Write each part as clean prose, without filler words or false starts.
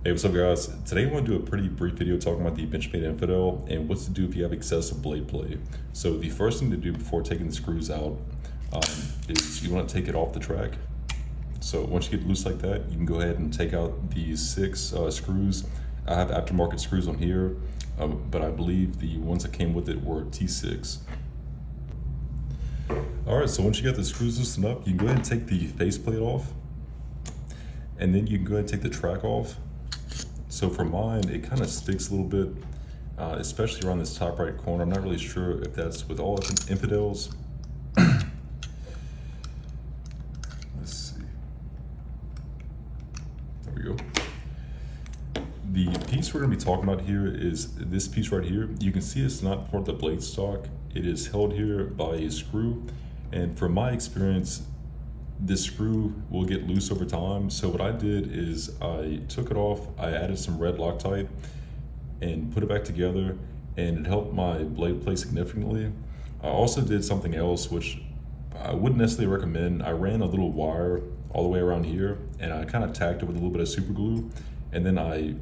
Hey, what's up guys? Today I want to do a pretty brief video talking about the Benchmade Infidel and what to do if you have excessive blade play. So the first thing to do before taking the screws out is you want to take it off the track. So once you get loose like that, you can go ahead and take out these 6 screws. I have aftermarket screws on here, but I believe the ones that came with it were T6. All right, so once you got the screws loosened up, you can go ahead and take the faceplate off, and then you can go ahead and take the track off. So for mine, it kind of sticks a little bit, especially around this top right corner. I'm not really sure if that's with all Infidels. Let's see. There we go. The piece we're going to be talking about here is this piece right here. You can see it's not part of the blade stock. It is held here by a screw. And from my experience, this screw will get loose over time. So what I did is I took it off, I added some red Loctite and put it back together, and it helped my blade play significantly. I also did something else which I wouldn't necessarily recommend. I ran a little wire all the way around here and I kind of tacked it with a little bit of super glue, and then I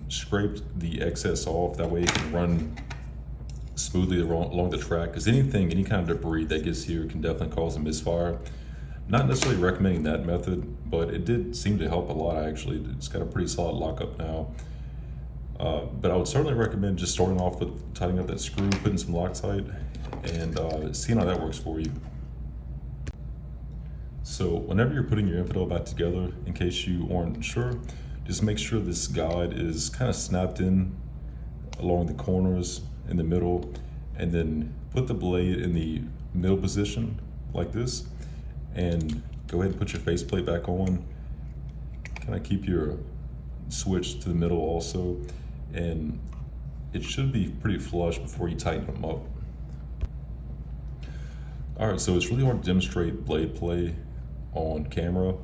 scraped the excess off. That way it can run smoothly along the track, because any kind of debris that gets here can definitely cause a misfire. Not necessarily recommending that method, but it did seem to help a lot actually. It's got a pretty solid lockup now. But I would certainly recommend just starting off with tightening up that screw, putting some Loctite, and seeing how that works for you. So whenever you're putting your Infidel back together, in case you aren't sure, just make sure this guide is kind of snapped in along the corners in the middle, and then put the blade in the middle position like this, and go ahead and put your faceplate back on. Kind of keep your switch to the middle also, and it should be pretty flush before you tighten them up. All right, so it's really hard to demonstrate blade play on camera,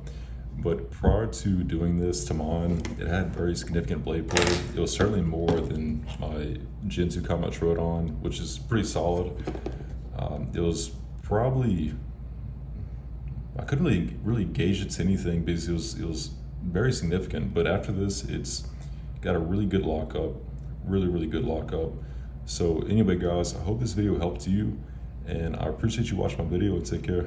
but prior to doing this to mine, it had very significant blade play. It was certainly more than my Gen 2 combat Troodon, which is pretty solid. It was probably, I couldn't really gauge it to anything because it was very significant. But after this, it's got a really good lockup, really good lockup. So anyway, guys, I hope this video helped you, and I appreciate you watching my video, and take care.